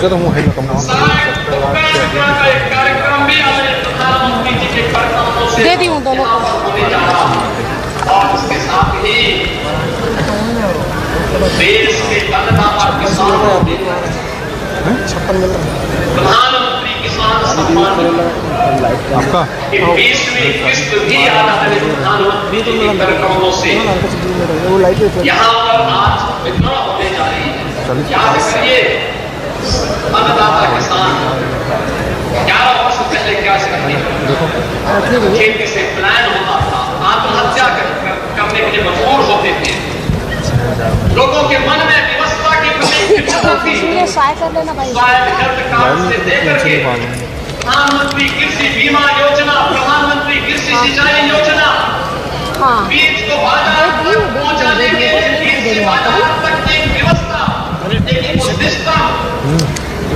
तो हूँ है दे दी हूँ दोनों को। और उसके साथ ही देश के अन्नदाता किसानों को 56 मिल रहा है प्रधानमंत्री किसान सम्मान आपका। की 20वीं किस्त भी आना है प्रधानमंत्री जी के कार्यक्रमों से यहाँ पर आज वितरण होने जा रही है। याद करिए अन्नदाता किसान 11 वर्ष पहले क्या स्थिति खेती से प्लान होता था, आत्महत्या करने के लिए मजबूर होते थे, लोगों के मन में व्यवस्था की प्रति स्वायत्त हेल्थ कार्ड से लेकर के प्रधानमंत्री कृषि बीमा योजना, प्रधानमंत्री कृषि सिंचाई योजना, बीज को बाजार तक पहुंचाने के लिए बीज से बाजार तक की व्यवस्था, एक सिस्टम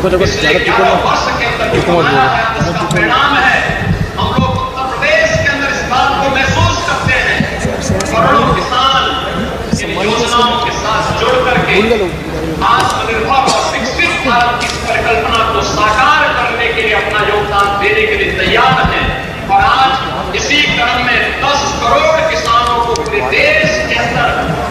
पिछले 11 वर्ष के अंदर बनाया है। इसका परिणाम है हम लोग उत्तर प्रदेश के अंदर इस बात को महसूस करते हैं, करोड़ों किसान इन योजनाओं के साथ जुड़ करके आत्मनिर्भर और विकसित भारत की परिकल्पना को साकार करने के लिए अपना योगदान देने के लिए तैयार है। और आज इसी क्रम में 10 करोड़ किसानों को पूरे देश के अंदर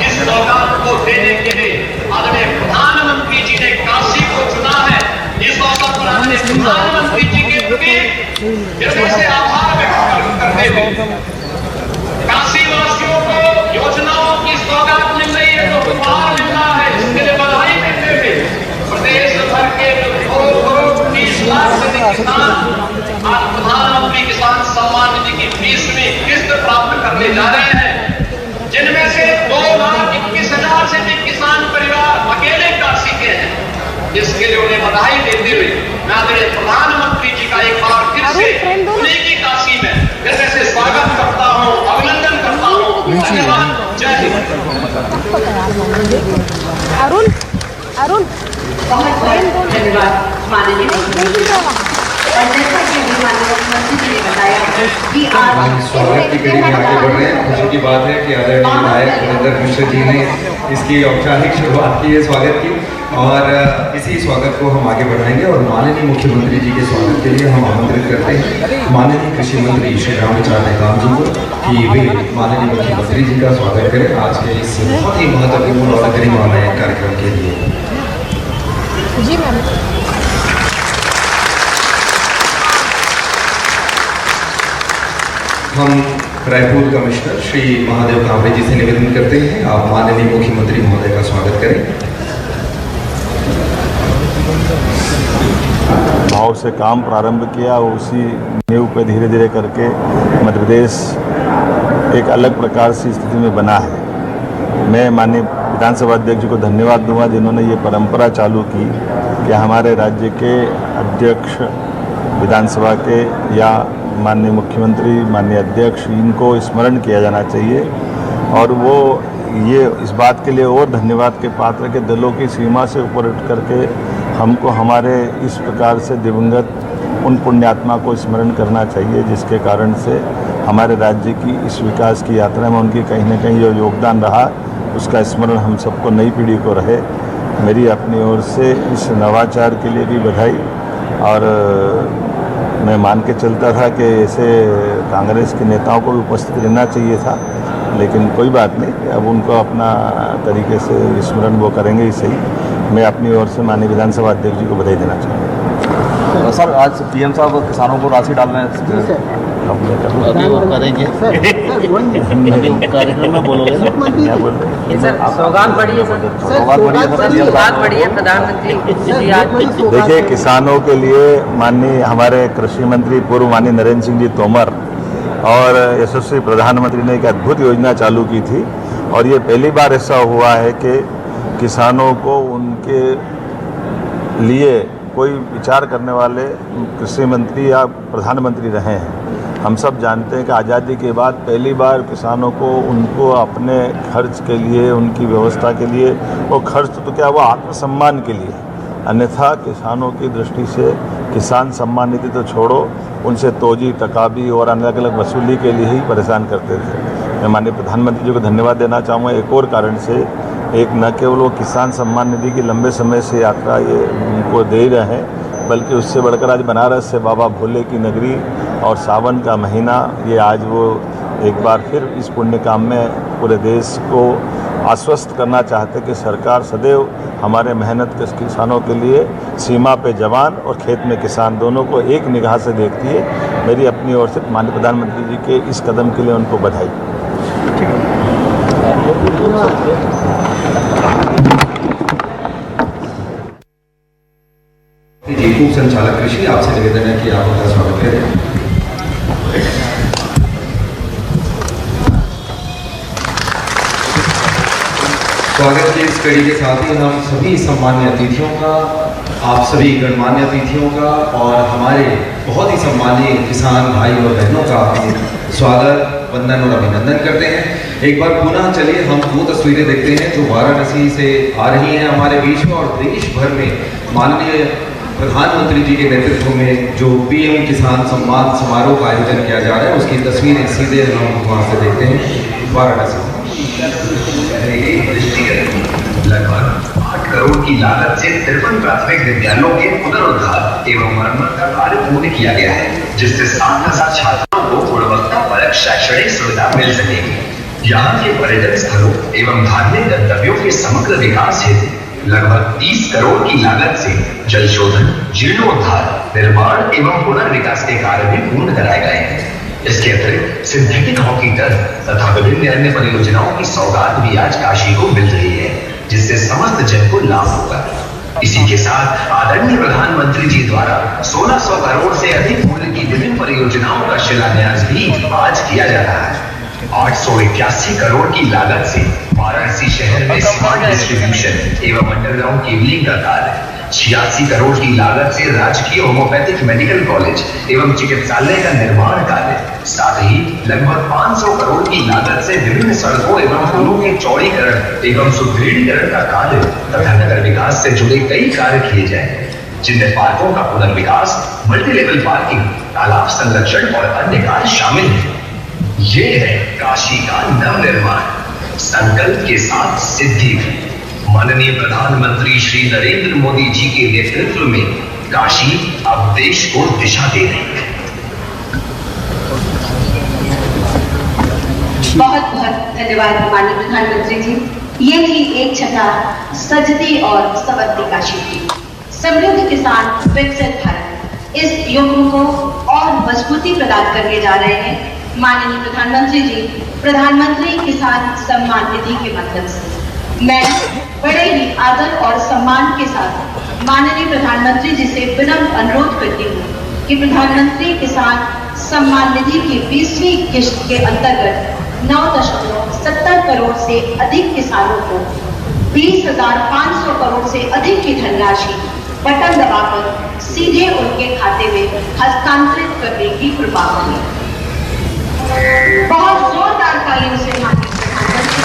इस सौगात को देने के लिए आदरणीय प्रधानमंत्री जी ने काशी को चुना है। इस अवसर पर आदरणीय प्रधानमंत्री जी के प्रति हृदय से आभार व्यक्त करते हुए काशी वासियों को योजनाओं की सौगात मिल रही है, तो उपहार मिल रहा है, इसके लिए बधाई देते हुए प्रदेश भर के 2.30 लाख से अधिक किसान आज प्रधानमंत्री किसान सम्मान निधि की 20वीं किस्त प्राप्त करने जा रहे हैं, जिनमें से 2,21,000 से अधिक किसान परिवार अकेले काशी के हैं। इसके लिए उन्हें बधाई देते हुए मैं आदरणीय प्रधानमंत्री जी का एक बार फिर से उन्हीं की काशी में हृदय से स्वागत करता हूँ, अभिनंदन करता हूँ। धन्यवाद। जय हिंद। अरुण अरुण बहुत धन्यवाद माननीय मुख्यमंत्री। और जैसा कि अभी माननीय मुख्यमंत्री जी ने बताया कि आज स्वागत की कड़ी में आगे बढ़ रहे हैं। खुशी की बात है कि आदरणीय विधायक नरेंद्र मिश्र जी ने इसकी औपचारिक शुरुआत की है स्वागत की, और इसी स्वागत को हम आगे बढ़ाएंगे। और माननीय मुख्यमंत्री जी के स्वागत के लिए हम आमंत्रित करते हैं माननीय कृषि मंत्री श्री रामविचार नेताम जी को कि वे माननीय मुख्यमंत्री जी का स्वागत करें आज के इस बहुत ही महत्वपूर्ण और गरिमामय कार्यक्रम के लिए। जी मैम। हम रायपुर कमिश्नर श्री महादेव कांबरे जी से निवेदन करते हैं आप माननीय मुख्यमंत्री महोदय का स्वागत करें। भाव से काम प्रारंभ किया, उसी नींव पे धीरे धीरे करके मध्य प्रदेश एक अलग प्रकार से स्थिति में बना है। मैं माननीय विधानसभा अध्यक्ष जी को धन्यवाद दूंगा जिन्होंने ये परंपरा चालू की कि हमारे राज्य के अध्यक्ष विधानसभा के या माननीय मुख्यमंत्री, माननीय अध्यक्ष, इनको स्मरण किया जाना चाहिए। और वो ये इस बात के लिए और धन्यवाद के पात्र के दलों की सीमा से ऊपर उठ करके हमको हमारे इस प्रकार से दिवंगत उन पुण्यात्मा को स्मरण करना चाहिए जिसके कारण से हमारे राज्य की इस विकास की यात्रा में उनकी कहीं न कहीं जो योगदान रहा उसका स्मरण हम सबको नई पीढ़ी को रहे। मेरी अपनी ओर से इस नवाचार के लिए भी बधाई। और मैं मान के चलता था कि ऐसे कांग्रेस के नेताओं को भी उपस्थित रहना चाहिए था, लेकिन कोई बात नहीं, अब उनको अपना तरीके से स्मरण वो करेंगे ही सही। मैं अपनी ओर से माननीय विधानसभा अध्यक्ष जी को बधाई देना चाहूँगा। सर आज पीएम साहब किसानों को राशि डालना है, अभी वो करेंगे कार्यक्रम में बोलोगे ना? सौगात बढ़ी है प्रधानमंत्री। देखिए, किसानों के लिए माननीय हमारे कृषि मंत्री पूर्व माननीय नरेंद्र सिंह जी तोमर और यशस्वी प्रधानमंत्री ने एक अद्भुत योजना चालू की थी, और ये पहली बार ऐसा हुआ है कि किसानों को उनके लिए कोई विचार करने वाले कृषि मंत्री या प्रधानमंत्री रहे हैं। हम सब जानते हैं कि आज़ादी के बाद पहली बार किसानों को उनको अपने खर्च के लिए, उनकी व्यवस्था के लिए, वो खर्च तो क्या, वो आत्मसम्मान के लिए, अन्यथा किसानों की दृष्टि से किसान सम्मान निधि तो छोड़ो, उनसे तोजी, तकाबी और अलग अलग वसूली के लिए ही परेशान करते थे। मैं माननीय प्रधानमंत्री जी को धन्यवाद देना चाहूँगा एक और कारण से। एक, न केवल वो किसान सम्मान निधि की लंबे समय से यात्रा ये को दे रहे हैं, बल्कि उससे बढ़कर आज बनारस से बाबा भोले की नगरी और सावन का महीना, ये आज वो एक बार फिर इस पुण्य काम में पूरे देश को आश्वस्त करना चाहते कि सरकार सदैव हमारे मेहनत के किसानों के लिए सीमा पे जवान और खेत में किसान दोनों को एक निगाह से देखती है। मेरी अपनी ओर से माननीय प्रधानमंत्री जी के इस कदम के लिए उनको बधाई। जी उप संचालक कृषि, आपसे निवेदन है कि आप उनका स्वागत करें। स्वागत की इस कड़ी के साथ ही हम सभी सम्मान्य अतिथियों का, आप सभी गणमान्य अतिथियों का और हमारे बहुत ही सम्मानीय किसान भाई और बहनों का स्वागत, वंदन और अभिनंदन करते हैं। एक बार पुनः चलिए हम वो तस्वीरें देखते हैं जो वाराणसी से आ रही हैं हमारे बीच में, और देश भर में माननीय प्रधानमंत्री जी के नेतृत्व में जो पीएम किसान सम्मान समारोह का आयोजन किया जा रहा है, उसकी तस्वीरें सीधे हम वहाँ से देखते हैं। वाराणसी लगभग 8 करोड़ की लागत से 53 प्राथमिक विद्यालयों के पुनरुद्धार एवं मरम्मत का कार्य पूर्ण किया गया है, जिससे 7,000 छात्रों को गुणवत्तापरक शैक्षणिक सुविधा मिल सकेगी। यहाँ के पर्यटन स्थलों एवं धार्मिक गंतव्यों के समग्र विकास हेतु लगभग 30 करोड़ की लागत से जल शोधन, जीर्णोद्धार, निर्माण एवं पुनर्विकास के कार्य भी पूर्ण कराए गए हैं। इसके अतिरिक्त सिंथेटिक हॉकी टर्फ तथा विभिन्न अन्य परियोजनाओं की सौगात भी आज काशी को मिल रही है, जिससे समस्त जन को लाभ होगा। इसी के साथ आदरणीय प्रधानमंत्री जी द्वारा 1600 करोड़ से अधिक मूल्य की विभिन्न परियोजनाओं का शिलान्यास भी आज किया जा रहा है। 881 करोड़ की लागत से वाराणसी शहर में स्मार्ट डिस्ट्रीब्यूशन एवं अंडरग्राउंड केबलिंग का कार्य, 86 करोड़ की लागत से राजकीय होम्योपैथिक मेडिकल कॉलेज एवं चिकित्सालय का निर्माण कार्य, साथ ही लगभग 500 करोड़ की लागत से विभिन्न सड़कों एवं पुलों के चौड़ीकरण एवं सुदृढ़ीकरण का कार्य तथा नगर विकास से जुड़े कई कार्य किए जाएंगे, जिनमें पार्कों का पुनर्विकास, मल्टीलेवल पार्किंग, तालाब संरक्षण और अन्य कार्य शामिल हैं। ये है काशी का नवनिर्माण, संकल्प के साथ सिद्धि। माननीय प्रधानमंत्री श्री नरेंद्र मोदी जी के नेतृत्व में काशी अब देश को दिशा दे रही है। बहुत बहुत धन्यवाद माननीय प्रधानमंत्री जी। ये थी एक छटा सजती और संवरती काशी की। समृद्ध किसान विकसित भारत, इस युग को और मजबूती प्रदान करने जा रहे हैं माननीय प्रधानमंत्री जी प्रधानमंत्री किसान सम्मान निधि के माध्यम से। मैं बड़े ही आदर और सम्मान के साथ माननीय प्रधानमंत्री जी से विनम्र अनुरोध करती हूँ कि प्रधानमंत्री किसान सम्मान निधि की 20वीं किश्त के अंतर्गत 9.70 करोड़ से अधिक किसानों को 20,500 करोड़ से अधिक की धनराशि बटन दबाकर सीधे उनके खाते में हस्तांतरित करने की कृपा होगी। बहुत जोरदार तालियों से माननीय प्रधानमंत्री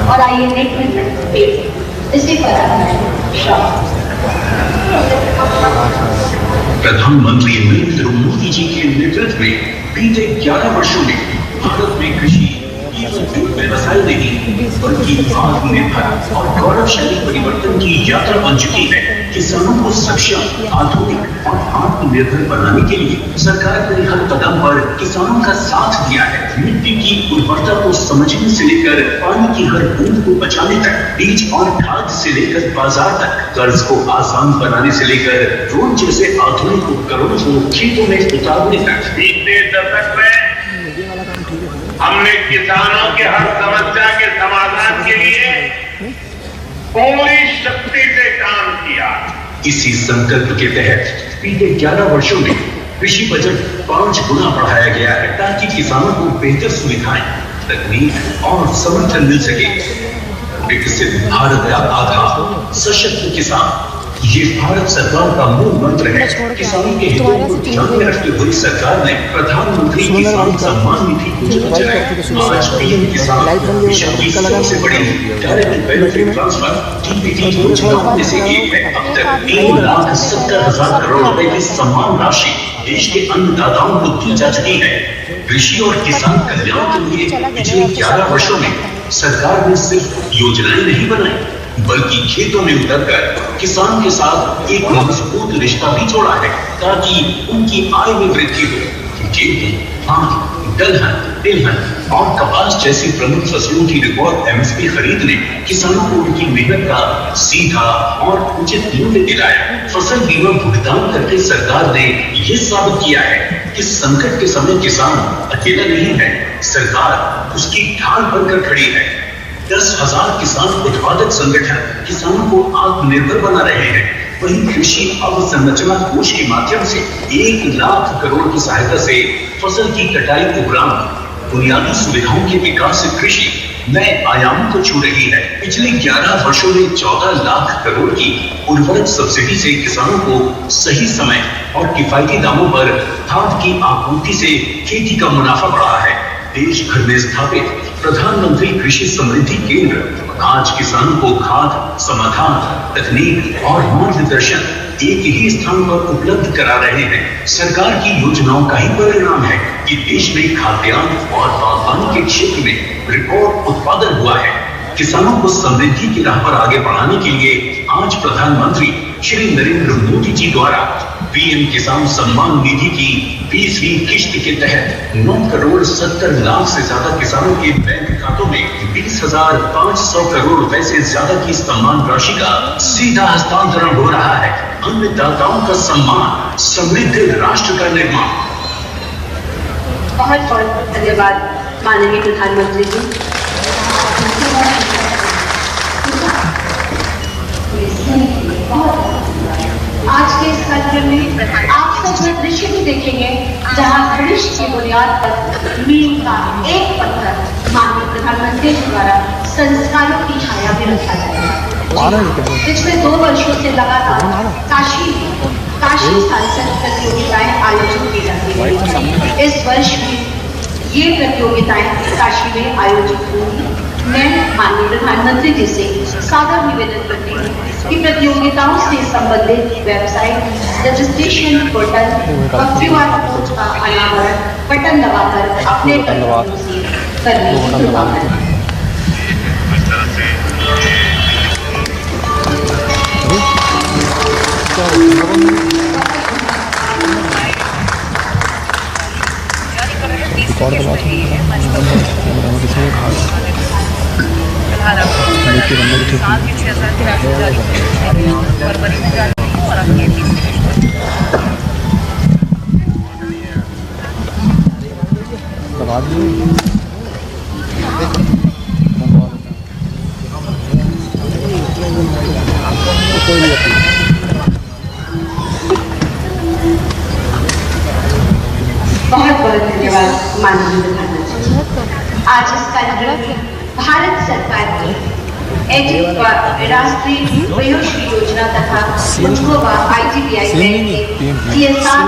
और आइए इसी पर प्रधानमंत्री नरेंद्र मोदी जी के नेतृत्व में बीते 11 वर्षों में भारत में कृषि व्यवसाय नहीं बल्कि आत्मनिर्भर और गौरवशाली परिवर्तन की यात्रा बन चुकी है। किसानों को सक्षम, आधुनिक और आत्मनिर्भर बनाने के लिए सरकार ने हर कदम पर किसानों का साथ दिया है। मिट्टी की उर्वरता को समझने से लेकर पानी की हर बूंद को बचाने तक, बीज और खाद से लेकर बाजार तक, कर्ज को आसान बनाने से लेकर ड्रोन जैसे आधुनिक उपकरणों को खेतों में उतारने तक। बीते दशक में हमने किसानों के हर समस्या के समाधान के लिए पूरी शक्ति से काम किया। इसी संकल्प के तहत बीते 11 वर्षों में कृषि बजट 5 गुना बढ़ाया गया है ताकि किसानों को बेहतर सुविधाएं, तकनीक और समर्थन मिल सके। विकसित भारत का आधार सशक्त किसान, ये भारत सरकार का मूल मंत्र है। किसानों के हितों को ध्यान में रखते हुए सरकार ने प्रधानमंत्री किसान सम्मान निधि योजना चलाई। आज पीएम किसान विश्व की सबसे बड़ी डायरेक्ट बेनिफिट ट्रांसफर डीबीटी योजनाओं में से एक है। अब तक 3,70,000 करोड़ रुपए की सम्मान राशि देश के अन्नदाताओं को दी जा चुकी है। कृषि और किसान कल्याण के लिए पिछले 11 वर्षों में सरकार ने सिर्फ योजनाएं नहीं बनाई, बल्कि खेतों में उतरकर किसान के साथ एक मजबूत रिश्ता भी जोड़ा है, ताकि उनकी आय में वृद्धि हो। गेहूं, धान, दलहन, तिलहन और कपास जैसी प्रमुख फसलों की रिकॉर्ड एमएसपी खरीद ने किसानों को उनकी मेहनत का सीधा और उचित मूल्य दिलाया। फसल बीमा भुगतान करके सरकार ने ये साबित किया है कि संकट के समय किसान अकेला नहीं है, सरकार उसकी ढाल बनकर खड़ी है। 10,000 किसान उत्पादक संगठन किसानों को आत्मनिर्भर बना रहे हैं। वहीं कृषि अवसंरचना कोष के माध्यम से 1 लाख करोड़ की सहायता से फसल की कटाई उपरांत बुनियादी सुविधाओं के विकास से कृषि नए आयामों को छू रही है। पिछले 11 वर्षों में 14 लाख करोड़ की उर्वरक सब्सिडी से किसानों को सही समय और किफायती दामों पर खाद की आपूर्ति से खेती का मुनाफा बढ़ा है। देश भर में स्थापित प्रधानमंत्री कृषि समृद्धि केंद्र आज किसानों को खाद, समाधान, तकनीक और मार्गदर्शन एक ही स्थान पर उपलब्ध करा रहे हैं। सरकार की योजनाओं का ही परिणाम है कि देश में खाद्यान्न और बागवानी के क्षेत्र में रिकॉर्ड उत्पादन हुआ है। किसानों को समृद्धि की राह पर आगे बढ़ाने के लिए आज प्रधानमंत्री श्री नरेंद्र मोदी जी द्वारा पीएम किसान सम्मान निधि की 20वीं किश्त के तहत 9,70,00,000 से ज्यादा किसानों के बैंक खातों में 20,500 करोड़ रुपए से ज्यादा की सम्मान राशि का सीधा हस्तांतरण हो रहा है। अन्नदाताओं का सम्मान, समृद्ध राष्ट्र का निर्माण। बहुत बहुत धन्यवाद माननीय प्रधानमंत्री जी। आज के इस कार्यक्रम में आप सब वह दृश्य भी देखेंगे जहां भविष्य की बुनियाद पर मील का एक पत्थर माननीय प्रधानमंत्री जी द्वारा संस्कारों की छाया में रखा जाएगा। पिछले 2 वर्षों से लगातार काशी सांसद प्रतियोगिताएं आयोजित की जाती है। इस वर्ष भी ये प्रतियोगिताएं काशी में आयोजित होंगी। मैं माननीय प्रधानमंत्री जी से सादर निवेदन करती हूँ कि प्रतियोगिताओं से संबंधित वेबसाइट, रजिस्ट्रेशन पोर्टल व QR कोड का अनावरण बटन दबाकर अपने कर्तव्यों से करने की कृपा करें। बहुत बहुत धन्यवाद माननीय प्रधानमंत्री। आज इस कार्यक्रम में भारत सरकार की एडिट व राष्ट्रीय वयोश्री योजना तथा मुझको व IDBI बैंक के CSR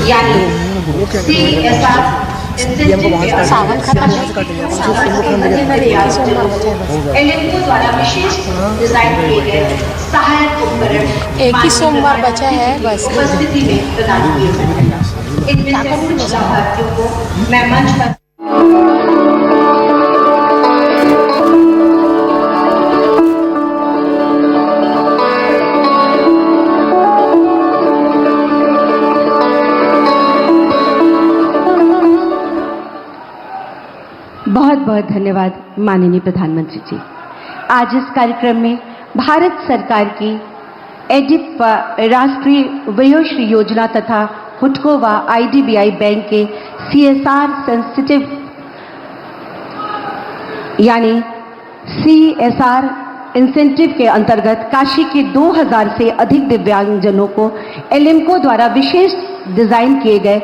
यानी CSR एलिम्को द्वारा विशेष डिजाइन किए गए सहायक उपकरण एक ही सोमवार बचा है बस उपस्थिति में प्रदान किए जाएंगे। इनमें से कुछ लाभार्थियों को मैं मंच पर बहुत बहुत धन्यवाद माननीय प्रधानमंत्री जी। आज इस कार्यक्रम में भारत सरकार की एडिट व राष्ट्रीय वयोश्री योजना तथा हुडको व IDBI बैंक के CSR सेंसिटिव यानी CSR इंसेंटिव के अंतर्गत काशी के 2000 से अधिक दिव्यांगजनों को एलिम्को द्वारा विशेष डिजाइन किए गए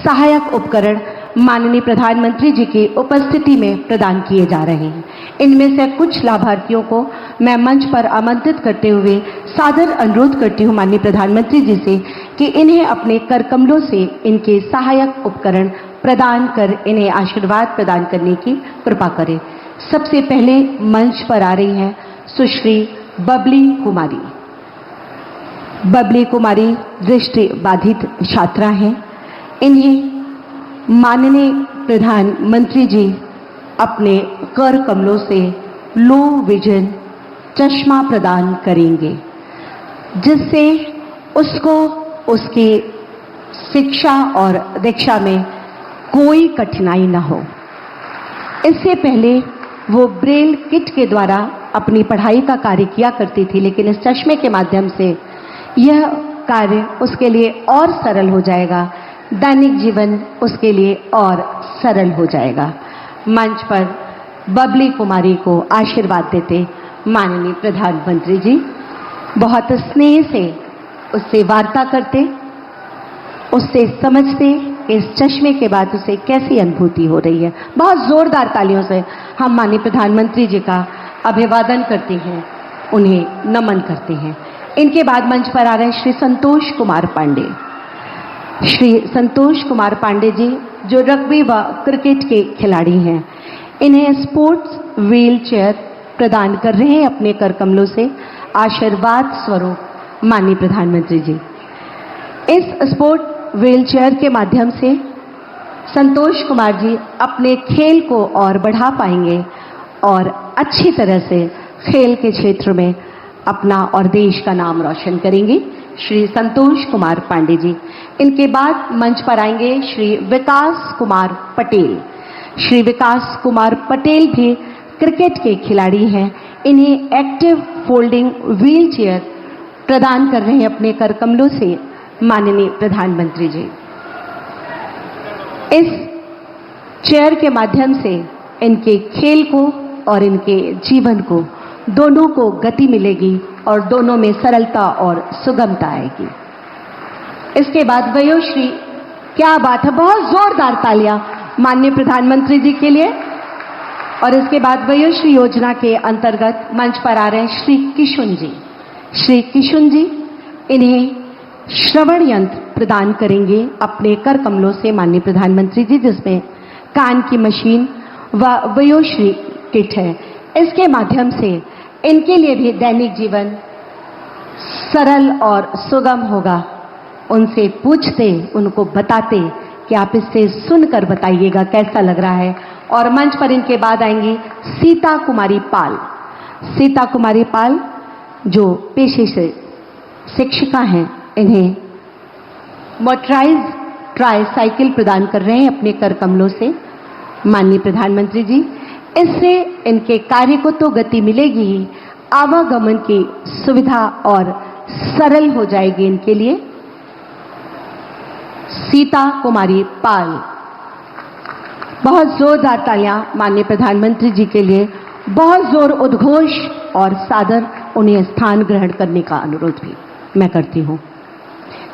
सहायक उपकरण माननीय प्रधानमंत्री जी की उपस्थिति में प्रदान किए जा रहे हैं। इनमें से कुछ लाभार्थियों को मैं मंच पर आमंत्रित करते हुए सादर अनुरोध करती हूँ माननीय प्रधानमंत्री जी से कि इन्हें अपने कर कमलों से इनके सहायक उपकरण प्रदान कर इन्हें आशीर्वाद प्रदान करने की कृपा करें। सबसे पहले मंच पर आ रही हैं सुश्री बबली कुमारी। बबली कुमारी दृष्टि बाधित छात्रा हैं। इन्हें माननीय प्रधानमंत्री जी अपने कर कमलों से लो विजन चश्मा प्रदान करेंगे, जिससे उसको उसकी शिक्षा और दीक्षा में कोई कठिनाई न हो। इससे पहले वो ब्रेल किट के द्वारा अपनी पढ़ाई का कार्य किया करती थी, लेकिन इस चश्मे के माध्यम से यह कार्य उसके लिए और सरल हो जाएगा, दैनिक जीवन उसके लिए और सरल हो जाएगा। मंच पर बबली कुमारी को आशीर्वाद देते माननीय प्रधानमंत्री जी बहुत स्नेह से उससे वार्ता करते, उससे समझते इस चश्मे के बाद उसे कैसी अनुभूति हो रही है। बहुत जोरदार तालियों से हम माननीय प्रधानमंत्री जी का अभिवादन करते हैं, उन्हें नमन करते हैं। इनके बाद मंच पर आ रहे हैं श्री संतोष कुमार पांडे। श्री संतोष कुमार पांडे जी जो रग्बी व क्रिकेट के खिलाड़ी हैं, इन्हें स्पोर्ट्स व्हील चेयर प्रदान कर रहे हैं अपने कर कमलों से आशीर्वाद स्वरूप माननीय प्रधानमंत्री जी। इस स्पोर्ट व्हील चेयर के माध्यम से संतोष कुमार जी अपने खेल को और बढ़ा पाएंगे और अच्छी तरह से खेल के क्षेत्र में अपना और देश का नाम रोशन करेंगे। श्री संतोष कुमार पांडे जी। इनके बाद मंच पर आएंगे श्री विकास कुमार पटेल। श्री विकास कुमार पटेल भी क्रिकेट के खिलाड़ी हैं। इन्हें एक्टिव फोल्डिंग व्हील चेयर प्रदान कर रहे हैं अपने कर कमलों से माननीय प्रधानमंत्री जी। इस चेयर के माध्यम से इनके खेल को और इनके जीवन को दोनों को गति मिलेगी और दोनों में सरलता और सुगमता आएगी। इसके बाद वयोश्री, क्या बात है, बहुत जोरदार तालियां माननीय प्रधानमंत्री जी के लिए। और इसके बाद वयोश्री योजना के अंतर्गत मंच पर आ रहे हैं श्री किशुन जी। श्री किशुन जी इन्हें श्रवण यंत्र प्रदान करेंगे अपने कर कमलों से माननीय प्रधानमंत्री जी, जिसमें कान की मशीन व वयोश्री किट है। इसके माध्यम से इनके लिए भी दैनिक जीवन सरल और सुगम होगा। उनसे पूछते, उनको बताते कि आप इससे सुनकर बताइएगा कैसा लग रहा है। और मंच पर इनके बाद आएंगी सीता कुमारी पाल। सीता कुमारी पाल जो पेशे से शिक्षिका हैं, इन्हें मोटराइज ट्राईसाइकिल प्रदान कर रहे हैं अपने कर कमलों से माननीय प्रधानमंत्री जी। इससे इनके कार्य को तो गति मिलेगी ही, आवागमन की सुविधा और सरल हो जाएगी इनके लिए। सीता कुमारी पाल, बहुत जोरदार तालियां माननीय प्रधानमंत्री जी के लिए। बहुत जोर उद्घोष और सादर उन्हें स्थान ग्रहण करने का अनुरोध भी मैं करती हूं।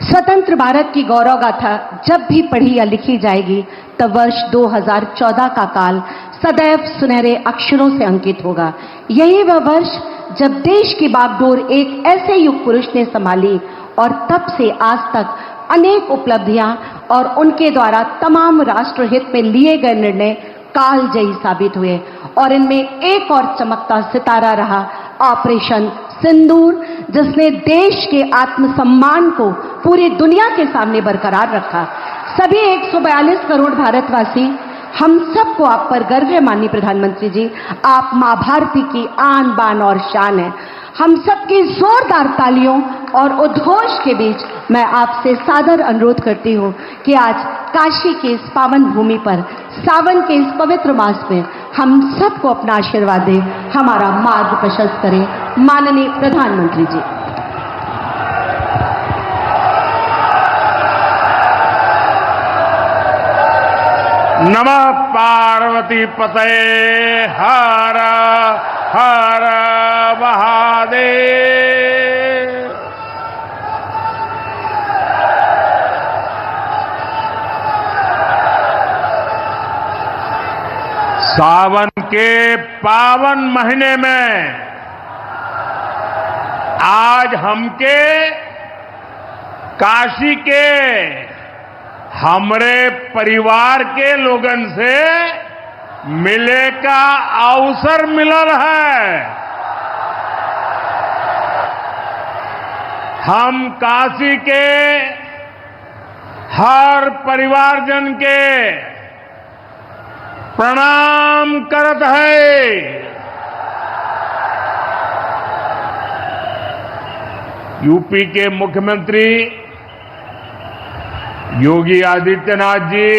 स्वतंत्र भारत की गौरव गाथा जब भी पढ़ी या लिखी जाएगी तब वर्ष 2014 का काल सदैव सुनहरे अक्षरों से अंकित होगा। यही वह वर्ष जब देश की बागडोर एक ऐसे युग पुरुष ने संभाली और तब से आज तक अनेक उपलब्धियां और उनके द्वारा तमाम राष्ट्रहित में लिए गए निर्णय कालजयी साबित हुए। और इनमें एक और चमकता सितारा रहा ऑपरेशन सिंदूर, जिसने देश के आत्मसम्मान को पूरी दुनिया के सामने बरकरार रखा। सभी 142 करोड़ भारतवासी, हम सबको आप पर गर्व है माननीय प्रधानमंत्री जी। आप मां भारती की आन बान और शान है। हम सबकी जोरदार तालियों और उद्घोष के बीच मैं आपसे सादर अनुरोध करती हूं कि आज काशी के इस पावन भूमि पर सावन के इस पवित्र मास में हम सबको अपना आशीर्वाद दें, हमारा मार्ग प्रशस्त करें माननीय प्रधानमंत्री जी। नमः पार्वती पतये हर हर महादेव। सावन के पावन महीने में आज हमके काशी के हमरे परिवार के लोगन से मिले का अवसर मिलल है। हम काशी के हर परिवारजन के प्रणाम करत है। यूपी के मुख्यमंत्री योगी आदित्यनाथ जी,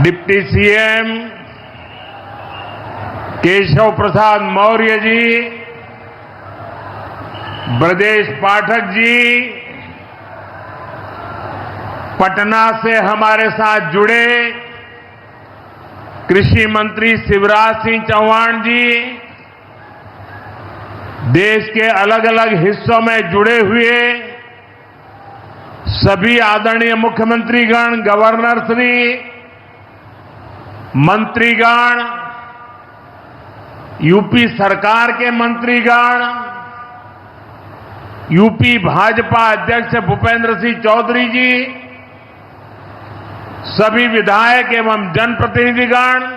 डिप्टी सीएम केशव प्रसाद मौर्य जी, ब्रजेश पाठक जी, पटना से हमारे साथ जुड़े कृषि मंत्री शिवराज सिंह चौहान जी, देश के अलग अलग हिस्सों में जुड़े हुए सभी आदरणीय मुख्यमंत्रीगण, गवर्नर श्री, मंत्रीगण, यूपी सरकार के मंत्रीगण, यूपी भाजपा अध्यक्ष भूपेंद्र सिंह चौधरी जी, सभी विधायक एवं जनप्रतिनिधिगण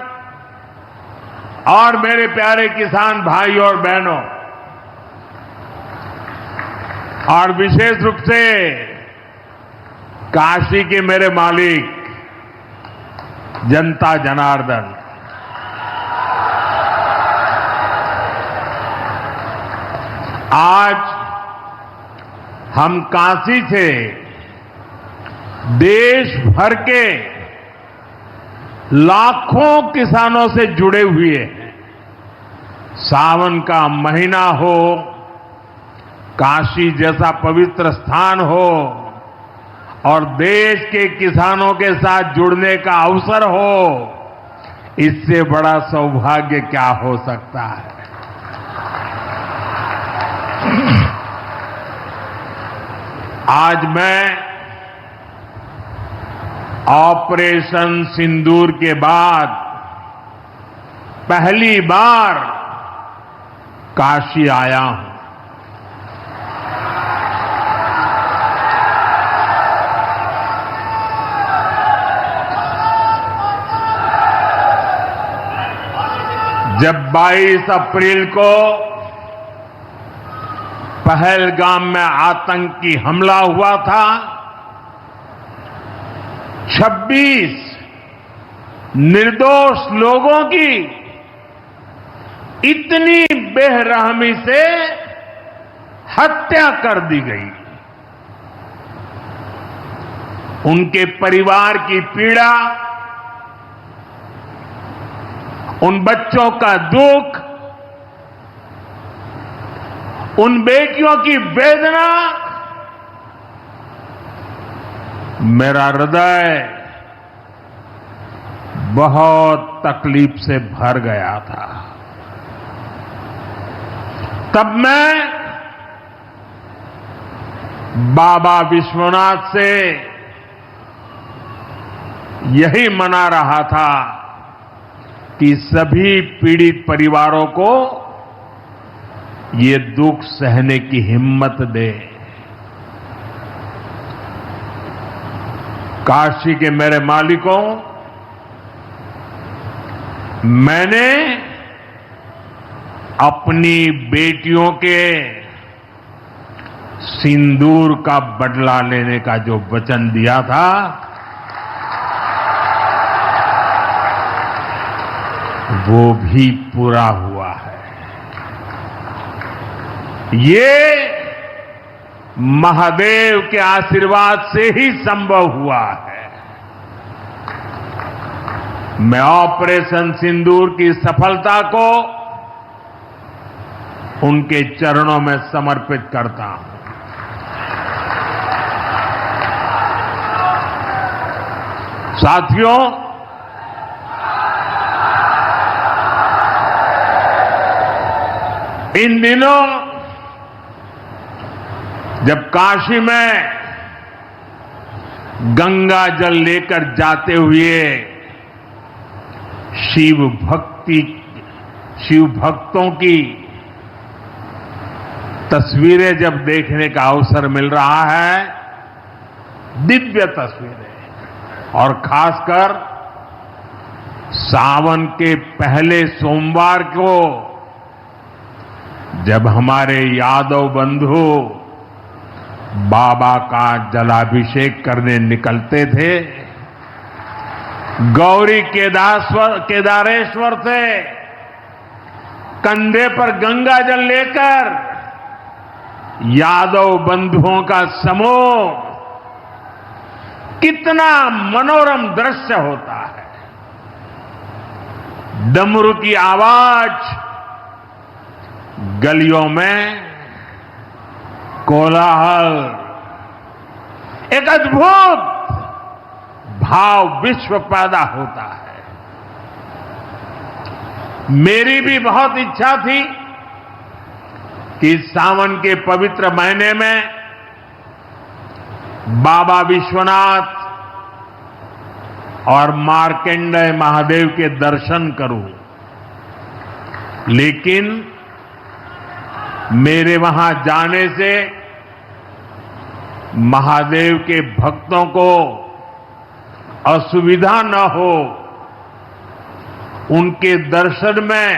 और मेरे प्यारे किसान भाई और बहनों, और विशेष रूप से काशी के मेरे मालिक जनता जनार्दन, आज हम काशी से देश भर के लाखों किसानों से जुड़े हुए हैं। सावन का महीना हो, काशी जैसा पवित्र स्थान हो और देश के किसानों के साथ जुड़ने का अवसर हो, इससे बड़ा सौभाग्य क्या हो सकता है। आज मैं ऑपरेशन सिंदूर के बाद पहली बार काशी आया हूं। जब 22 अप्रैल को पहलगाम में आतंकी हमला हुआ था, 26 निर्दोष लोगों की इतनी बेरहमी से हत्या कर दी गई। उनके परिवार की पीड़ा, उन बच्चों का दुख, उन बेटियों की वेदना, मेरा हृदय बहुत तकलीफ से भर गया था। तब मैं बाबा विश्वनाथ से यही मना रहा था कि सभी पीड़ित परिवारों को ये दुख सहने की हिम्मत दे। काशी के मेरे मालिकों, मैंने अपनी बेटियों के सिंदूर का बदला लेने का जो वचन दिया था, वो भी पूरा हुआ है। ये महादेव के आशीर्वाद से ही संभव हुआ है। मैं ऑपरेशन सिंदूर की सफलता को उनके चरणों में समर्पित करता हूं। साथियों, इन दिनों जब काशी में गंगा जल लेकर जाते हुए शिव भक्तों की तस्वीरें जब देखने का अवसर मिल रहा है, दिव्य तस्वीरें, और खासकर सावन के पहले सोमवार को जब हमारे यादव बंधु बाबा का जलाभिषेक करने निकलते थे, गौरी केदारेश्वर से कंधे पर गंगा जल लेकर यादव बंधुओं का समूह, कितना मनोरम दृश्य होता है। डमरू की आवाज, गलियों में कोलाहल, एक अद्भुत भाव विश्व पैदा होता है। मेरी भी बहुत इच्छा थी कि सावन के पवित्र महीने में बाबा विश्वनाथ और मार्कंडेय महादेव के दर्शन करूं, लेकिन मेरे वहां जाने से महादेव के भक्तों को असुविधा न हो, उनके दर्शन में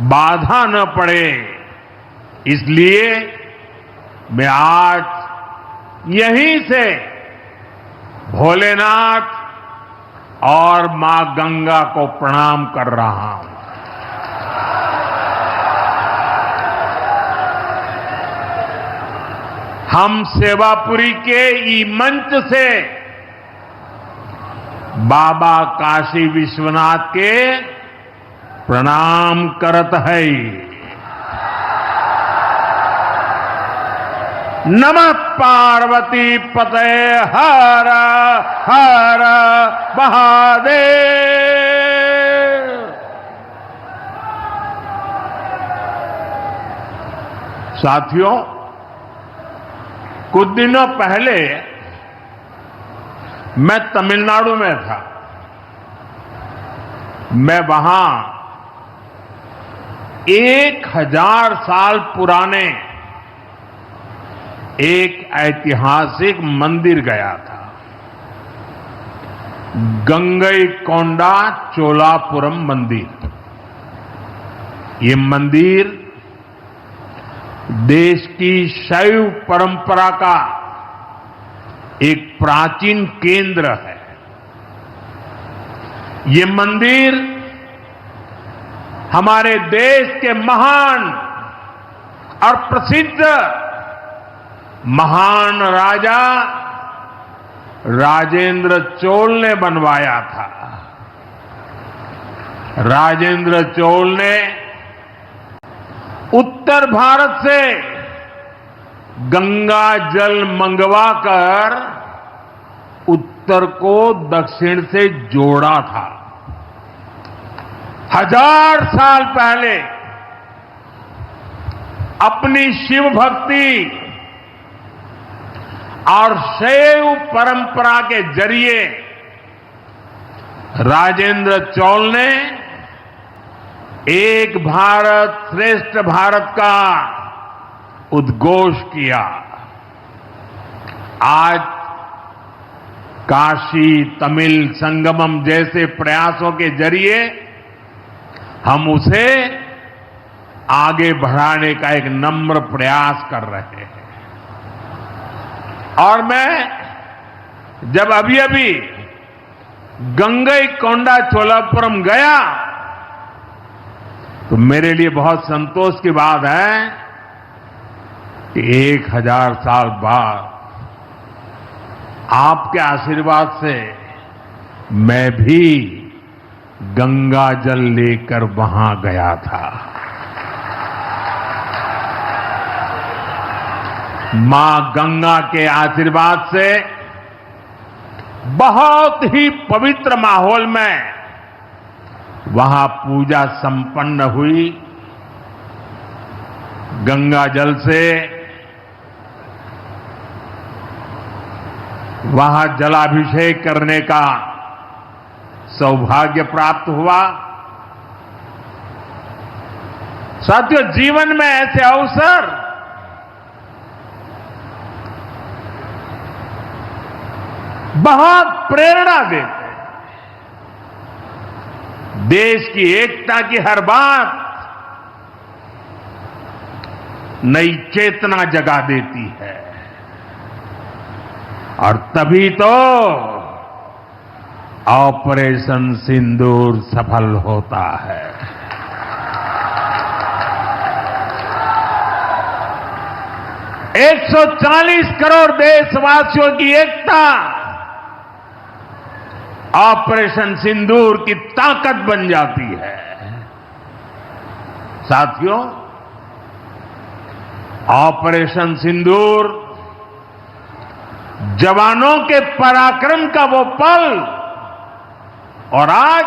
बाधा न पड़े, इसलिए मैं आज यहीं से भोलेनाथ और मां गंगा को प्रणाम कर रहा हूं। हम सेवापुरी के ई मंच से बाबा काशी विश्वनाथ के प्रणाम करत है। नमः पार्वती पते हर हर महादेव। साथियों, कुछ दिनों पहले मैं तमिलनाडु में था। मैं वहां 1000 साल पुराने एक ऐतिहासिक मंदिर गया था, गंगईकोंडा चोलापुरम मंदिर। ये मंदिर देश की शैव परंपरा का एक प्राचीन केंद्र है। ये मंदिर हमारे देश के महान और प्रसिद्ध महान राजा राजेंद्र चोल ने बनवाया था। राजेंद्र चोल ने उत्तर भारत से गंगा जल मंगवाकर उत्तर को दक्षिण से जोड़ा था। 1000 साल पहले अपनी शिव भक्ति और शैव परंपरा के जरिए राजेंद्र चोल ने एक भारत श्रेष्ठ भारत का उद्घोष किया। आज काशी तमिल संगमम जैसे प्रयासों के जरिए हम उसे आगे बढ़ाने का एक नम्र प्रयास कर रहे हैं। और मैं जब अभी गंगईकोंडा चोलापुरम गया तो मेरे लिए बहुत संतोष की बात है कि 1000 साल बाद आपके आशीर्वाद से मैं भी गंगा जल लेकर वहां गया था। मां गंगा के आशीर्वाद से बहुत ही पवित्र माहौल में वहां पूजा संपन्न हुई। गंगा जल से वहां जलाभिषेक करने का सौभाग्य प्राप्त हुआ। साथियों, जीवन में ऐसे अवसर बहुत प्रेरणा देते हैं। देश की एकता की हर बात नई चेतना जगा देती है और तभी तो ऑपरेशन सिंदूर सफल होता है। 140 करोड़ देशवासियों की एकता ऑपरेशन सिंदूर की ताकत बन जाती है। साथियों, ऑपरेशन सिंदूर जवानों के पराक्रम का वो पल और आज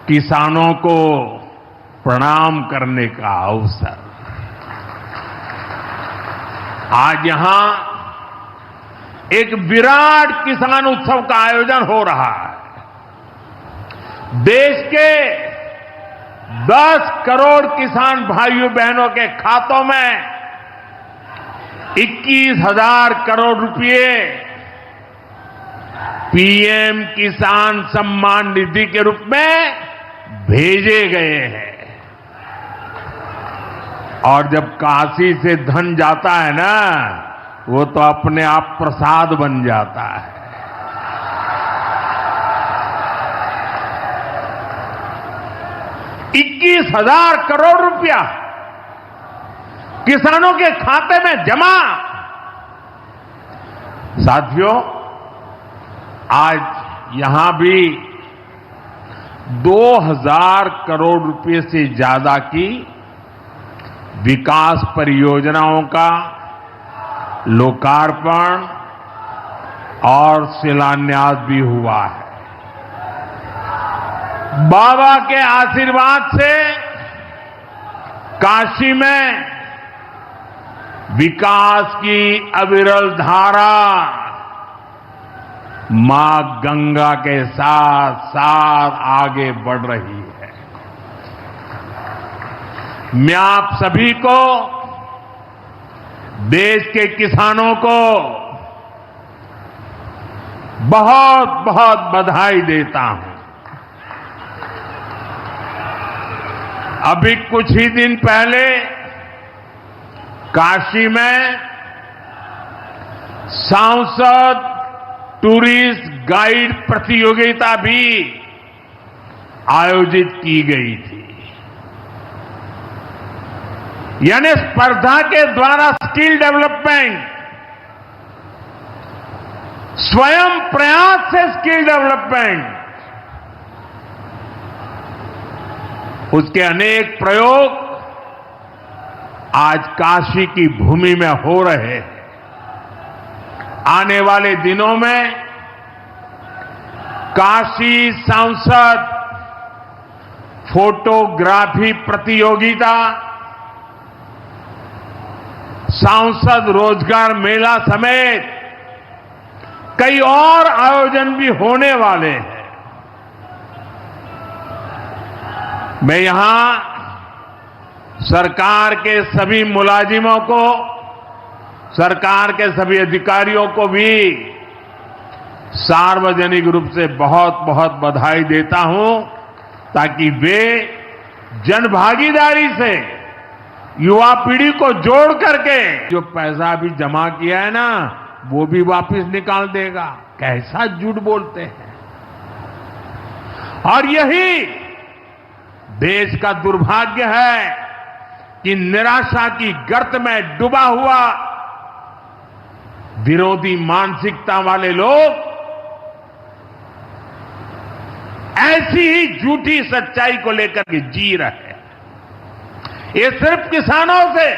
किसानों को प्रणाम करने का अवसर। आज यहां एक विराट किसान उत्सव का आयोजन हो रहा है। देश के 10 करोड़ किसान भाइयों बहनों के खातों में 21,000 करोड़ रुपए पीएम किसान सम्मान निधि के रूप में भेजे गए हैं। और जब काशी से धन जाता है ना, वो तो अपने आप प्रसाद बन जाता है। ₹21,000 करोड़ रुपया किसानों के खाते में जमा। साथियों, आज यहां भी 2,000 करोड़ रुपए से ज्यादा की विकास परियोजनाओं का लोकार्पण और शिलान्यास भी हुआ है। बाबा के आशीर्वाद से काशी में विकास की अविरल धारा मां गंगा के साथ साथ आगे बढ़ रही है। मैं आप सभी को, देश के किसानों को बहुत बहुत बधाई देता हूं। अभी कुछ ही दिन पहले काशी में सांसद टूरिस्ट गाइड प्रतियोगिता भी आयोजित की गई थी। यानी स्पर्धा के द्वारा स्किल डेवलपमेंट, स्वयं प्रयास से स्किल डेवलपमेंट, उसके अनेक प्रयोग आज काशी की भूमि में हो रहे हैं। आने वाले दिनों में काशी सांसद फोटोग्राफी प्रतियोगिता, सांसद रोजगार मेला समेत कई और आयोजन भी होने वाले हैं। मैं यहां सरकार के सभी मुलाजिमों को, सरकार के सभी अधिकारियों को भी सार्वजनिक रूप से बहुत बहुत बधाई देता हूं, ताकि वे जनभागीदारी से युवा पीढ़ी को जोड़ करके जो पैसा भी जमा किया है ना, वो भी वापस निकाल देगा। कैसा झूठ बोलते हैं। और यही देश का दुर्भाग्य है कि निराशा की गर्त में डूबा हुआ विरोधी मानसिकता वाले लोग ऐसी ही झूठी सच्चाई को लेकर के जी रहे हैं। ये सिर्फ किसानों से,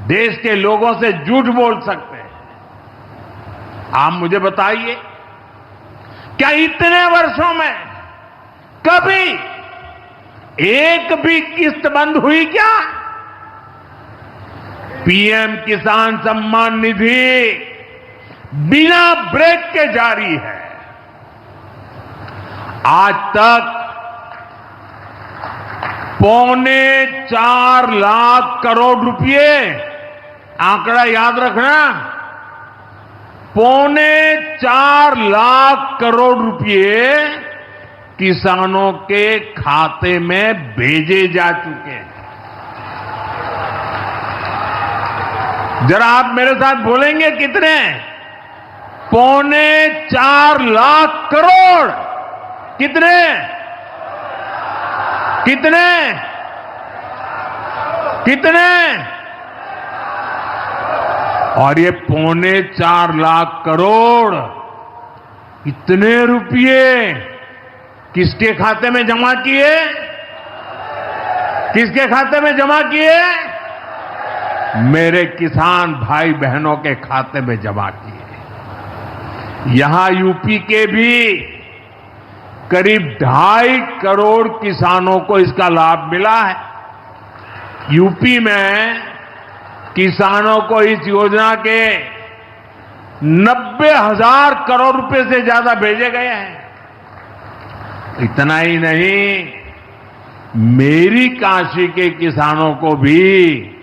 देश के लोगों से झूठ बोल सकते हैं। आप मुझे बताइए, क्या इतने वर्षों में कभी एक भी किस्त बंद हुई क्या? पीएम किसान सम्मान निधि बिना ब्रेक के जारी है। आज तक 4.25 लाख करोड़ रुपए, आंकड़ा याद रखना, 4.25 लाख करोड़ रुपए किसानों के खाते में भेजे जा चुके हैं। जरा आप मेरे साथ बोलेंगे कितने? 4.25 लाख करोड़। कितने? कितने? कितने? और ये 4.25 लाख करोड़ इतने रुपये किसके खाते में जमा किए? किसके खाते में जमा किए? मेरे किसान भाई बहनों के खाते में जमा किए। यहां यूपी के भी करीब 2.5 करोड़ किसानों को इसका लाभ मिला है। यूपी में किसानों को इस योजना के 90,000 करोड़ रुपए से ज्यादा भेजे गए हैं। इतना ही नहीं, मेरी काशी के किसानों को भी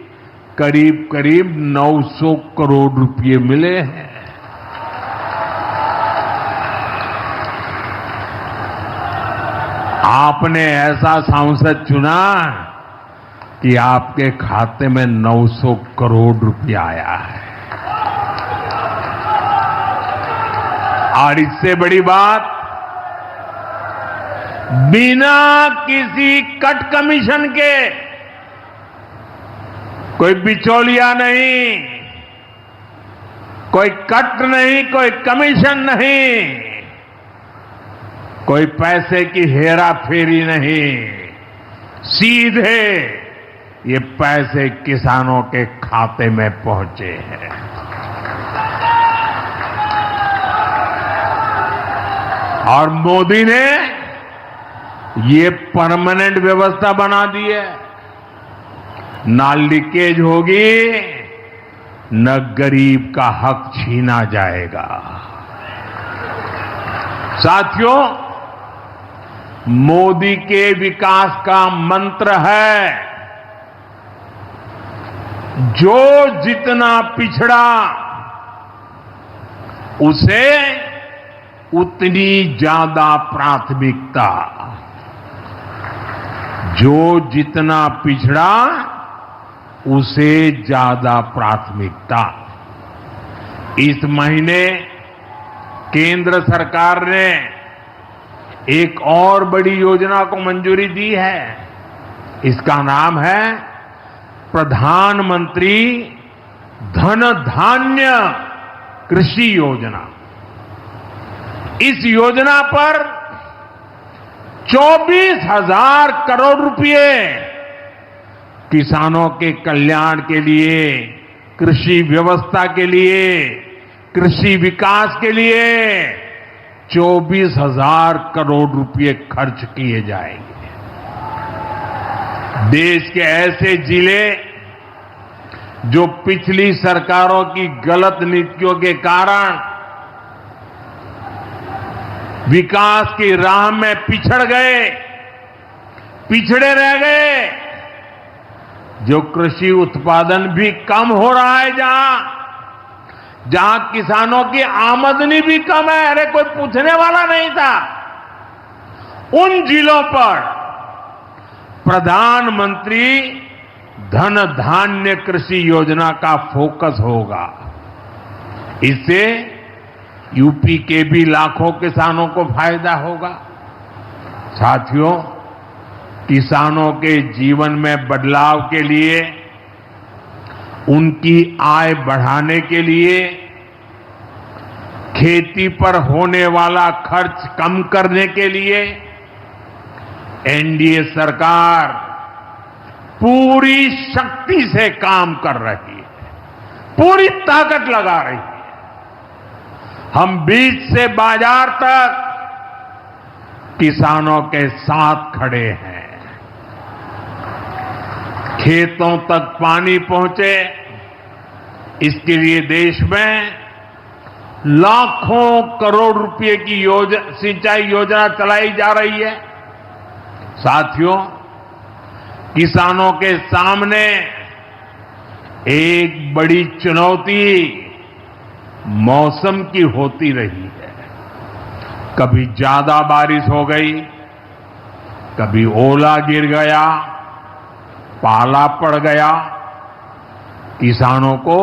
करीब करीब 900 करोड़ रुपए मिले हैं। आपने ऐसा सांसद चुना कि आपके खाते में 900 करोड़ रुपया आया है। और इससे बड़ी बात, बिना किसी कट कमीशन के, कोई बिचौलिया नहीं, कोई कट नहीं, कोई कमीशन नहीं, कोई पैसे की हेरा फेरी नहीं, सीधे ये पैसे किसानों के खाते में पहुंचे हैं। और मोदी ने ये परमानेंट व्यवस्था बना दी है। ना लीकेज होगी, न गरीब का हक छीना जाएगा। साथियों, मोदी के विकास का मंत्र है, जो जितना पिछड़ा उसे उतनी ज्यादा प्राथमिकता। जो जितना पिछड़ा उसे ज्यादा प्राथमिकता। इस महीने केंद्र सरकार ने एक और बड़ी योजना को मंजूरी दी है। इसका नाम है प्रधानमंत्री धन धान्य कृषि योजना। इस योजना पर 24,000 करोड़ रुपए किसानों के कल्याण के लिए, कृषि व्यवस्था के लिए, कृषि विकास के लिए 24,000 करोड़ रुपए खर्च किए जाएंगे। देश के ऐसे जिले जो पिछली सरकारों की गलत नीतियों के कारण विकास की राह में पिछड़ गए, पिछड़े रह गए, जो कृषि उत्पादन भी कम हो रहा है, जहां किसानों की आमदनी भी कम है, अरे कोई पूछने वाला नहीं था, उन जिलों पर प्रधानमंत्री धन धान्य कृषि योजना का फोकस होगा। इससे यूपी के भी लाखों किसानों को फायदा होगा। साथियों, किसानों के जीवन में बदलाव के लिए, उनकी आय बढ़ाने के लिए, खेती पर होने वाला खर्च कम करने के लिए एनडीए सरकार पूरी शक्ति से काम कर रही है, पूरी ताकत लगा रही है। हम बीज से बाजार तक किसानों के साथ खड़े हैं। खेतों तक पानी पहुंचे, इसके लिए देश में लाखों करोड़ रुपए की सिंचाई योजना चलाई जा रही है। साथियों, किसानों के सामने एक बड़ी चुनौती मौसम की होती रही है। कभी ज्यादा बारिश हो गई, कभी ओला गिर गया, पाला पड़ गया। किसानों को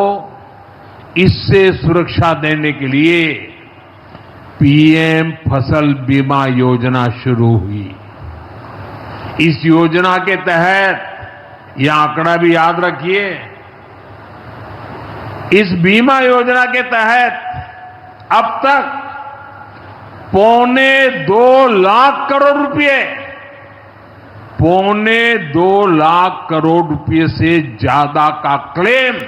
इससे सुरक्षा देने के लिए पीएम फसल बीमा योजना शुरू हुई। इस योजना के तहत यह आंकड़ा भी याद रखिए, इस बीमा योजना के तहत अब तक 2.25 लाख करोड़ रुपए, 2.25 लाख करोड़ रुपए से ज्यादा का क्लेम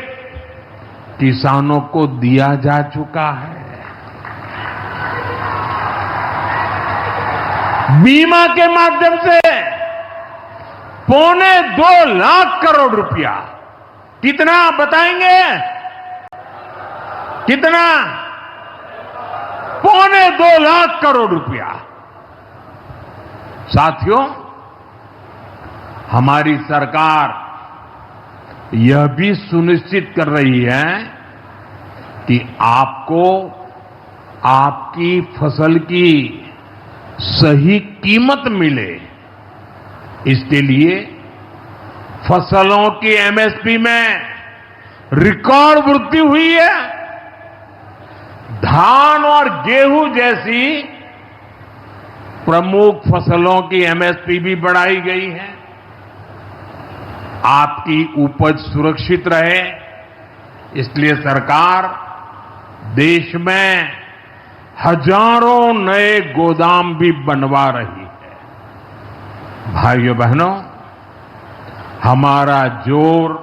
किसानों को दिया जा चुका है। बीमा के माध्यम से 2.25 लाख करोड़ रुपया, कितना बताएंगे? कितना? 2.25 लाख करोड़ रुपया। साथियों, हमारी सरकार यह भी सुनिश्चित कर रही है कि आपको आपकी फसल की सही कीमत मिले। इसके लिए फसलों की एमएसपी में रिकॉर्ड वृद्धि हुई है। धान और गेहूं जैसी प्रमुख फसलों की एमएसपी भी बढ़ाई गई है। आपकी उपज सुरक्षित रहे, इसलिए सरकार देश में हजारों नए गोदाम भी बनवा रही है। भाइयों बहनों, हमारा जोर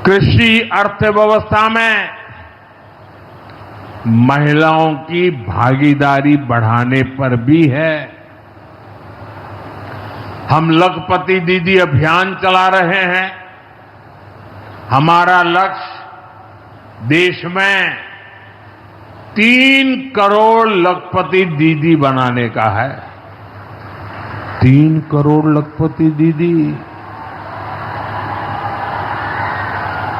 कृषि अर्थव्यवस्था में महिलाओं की भागीदारी बढ़ाने पर भी है। हम लखपति दीदी अभियान चला रहे हैं। हमारा लक्ष्य देश में 3 करोड़ लखपति दीदी बनाने का है। 3 करोड़ लखपति दीदी।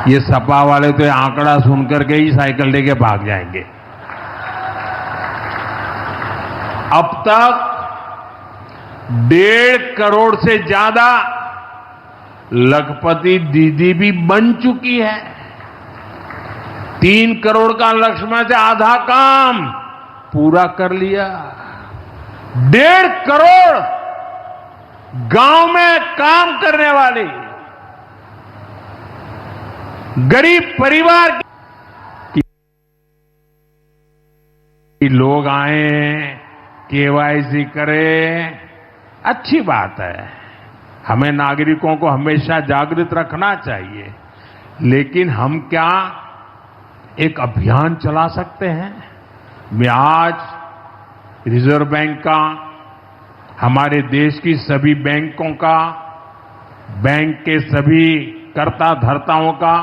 ये सपा वाले तो आंकड़ा सुनकर के ही साइकिल लेके भाग जाएंगे। अब तक 1.5 करोड़ से ज्यादा लखपति दीदी भी बन चुकी है। 3 करोड़ का लक्ष्य में से आधा काम पूरा कर लिया। 1.5 करोड़ गांव में काम करने वाली गरीब परिवार के लोग आए, केवाईसी करें, अच्छी बात है। हमें नागरिकों को हमेशा जागृत रखना चाहिए, लेकिन हम क्या एक अभियान चला सकते हैं? मैं आज रिजर्व बैंक का, हमारे देश की सभी बैंकों का, बैंक के सभी कर्ता धर्ताओं का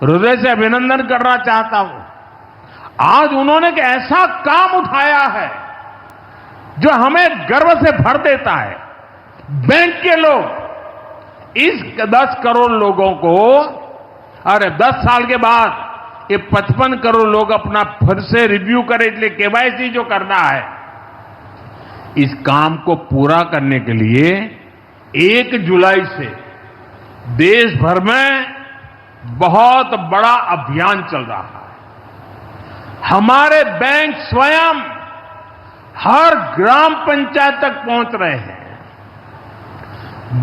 हृदय से अभिनंदन करना चाहता हूं। आज उन्होंने एक ऐसा काम उठाया है जो हमें गर्व से भर देता है। बैंक के लोग इस 10 करोड़ लोगों को, अरे 10 साल के बाद ये 55 करोड़ लोग अपना फिर से रिव्यू करें, इसलिए केवाईसी जो करना है, इस काम को पूरा करने के लिए 1 जुलाई से देश भर में बहुत बड़ा अभियान चल रहा है। हमारे बैंक स्वयं हर ग्राम पंचायत तक पहुंच रहे हैं,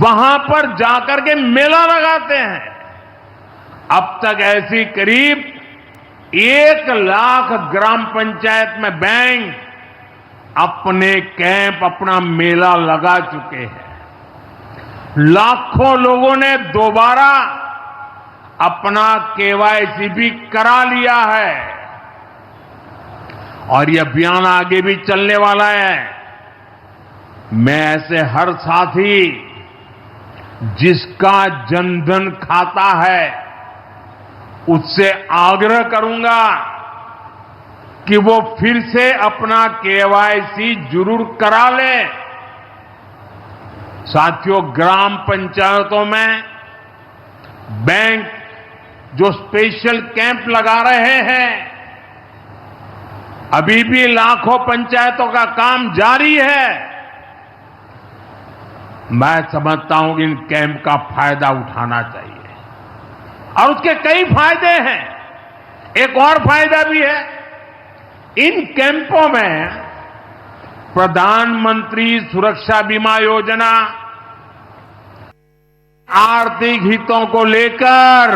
वहां पर जाकर के मेला लगाते हैं। अब तक ऐसी करीब 1 लाख ग्राम पंचायत में बैंक अपने कैंप, अपना मेला लगा चुके हैं। लाखों लोगों ने दोबारा अपना केवाईसी भी करा लिया है और यह अभियान आगे भी चलने वाला है। मैं ऐसे हर साथी जिसका जनधन खाता है उससे आग्रह करूंगा कि वो फिर से अपना केवाईसी जरूर करा ले। साथियों, ग्राम पंचायतों में बैंक जो स्पेशल कैंप लगा रहे हैं, अभी भी लाखों पंचायतों का काम जारी है। मैं समझता हूं कि इन कैंप का फायदा उठाना चाहिए और उसके कई फायदे हैं। एक और फायदा भी है, इन कैंपों में प्रधानमंत्री सुरक्षा बीमा योजना आर्थिक हितों को लेकर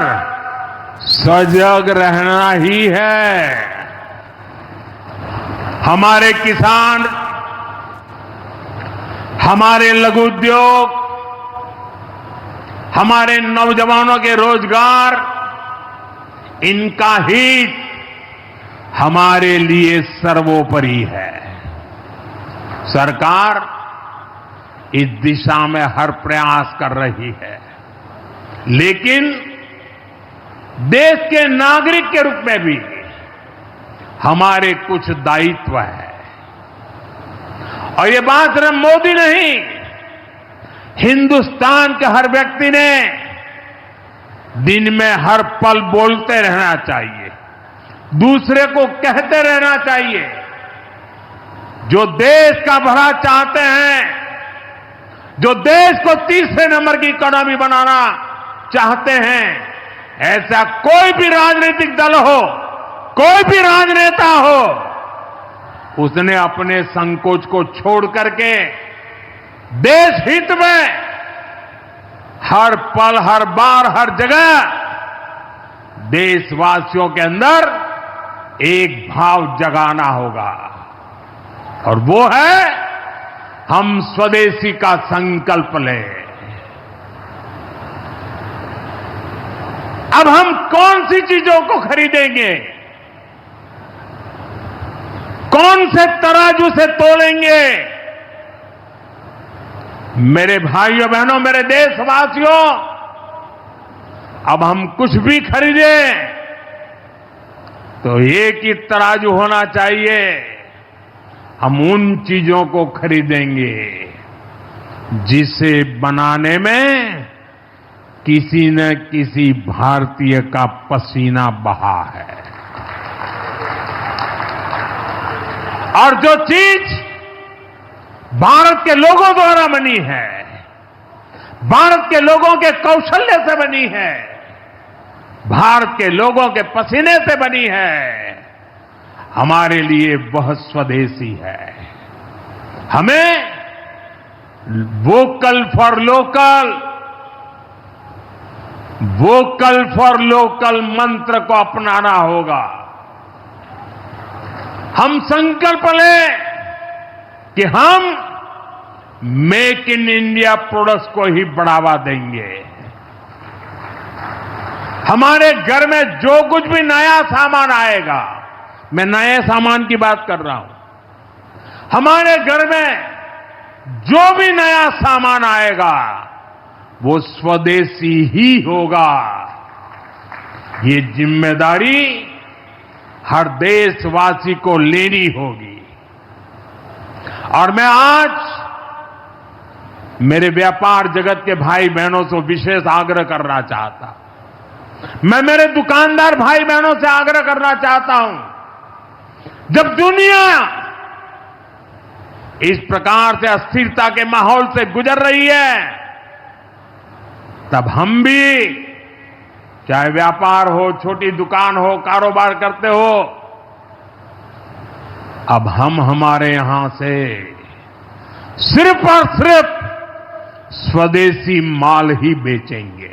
सजग रहना ही है। हमारे किसान, हमारे लघु उद्योग, हमारे नौजवानों के रोजगार, इनका हित हमारे लिए सर्वोपरि है। सरकार इस दिशा में हर प्रयास कर रही है, लेकिन देश के नागरिक के रूप में भी हमारे कुछ दायित्व है। और ये बात सिर्फ मोदी नहीं, हिंदुस्तान के हर व्यक्ति ने दिन में हर पल बोलते रहना चाहिए, दूसरे को कहते रहना चाहिए। जो देश का भला चाहते हैं, जो देश को तीसरे नंबर की इकोनॉमी बनाना चाहते हैं, ऐसा कोई भी राजनीतिक दल हो, कोई भी राजनेता हो, उसने अपने संकोच को छोड़ करके देश हित में हर पल, हर बार, हर जगह देशवासियों के अंदर एक भाव जगाना होगा, और वो है हम स्वदेशी का संकल्प लें। अब हम कौन सी चीजों को खरीदेंगे, कौन से तराजू से तोलेंगे? मेरे भाइयों बहनों, मेरे देशवासियों, अब हम कुछ भी खरीदें तो एक ही तराजू होना चाहिए। हम उन चीजों को खरीदेंगे जिसे बनाने में किसी न किसी भारतीय का पसीना बहा है, और जो चीज भारत के लोगों द्वारा बनी है, भारत के लोगों के कौशल्य से बनी है, भारत के लोगों के पसीने से बनी है, हमारे लिए बहुत स्वदेशी है। हमें vocal for local, vocal for local मंत्र को अपनाना होगा। हम संकल्प लें कि हम मेक इन इंडिया प्रोडक्ट्स को ही बढ़ावा देंगे। हमारे घर में जो कुछ भी नया सामान आएगा, मैं नए सामान की बात कर रहा हूं, हमारे घर में जो भी नया सामान आएगा वो स्वदेशी ही होगा। ये जिम्मेदारी हर देशवासी को लेनी होगी। और मैं आज मेरे व्यापार जगत के भाई बहनों से विशेष आग्रह करना चाहता, मैं मेरे दुकानदार भाई बहनों से आग्रह करना चाहता हूं, जब दुनिया इस प्रकार से अस्थिरता के माहौल से गुजर रही है, तब हम भी, चाहे व्यापार हो, छोटी दुकान हो, कारोबार करते हो, अब हम हमारे यहां से सिर्फ और सिर्फ स्वदेशी माल ही बेचेंगे।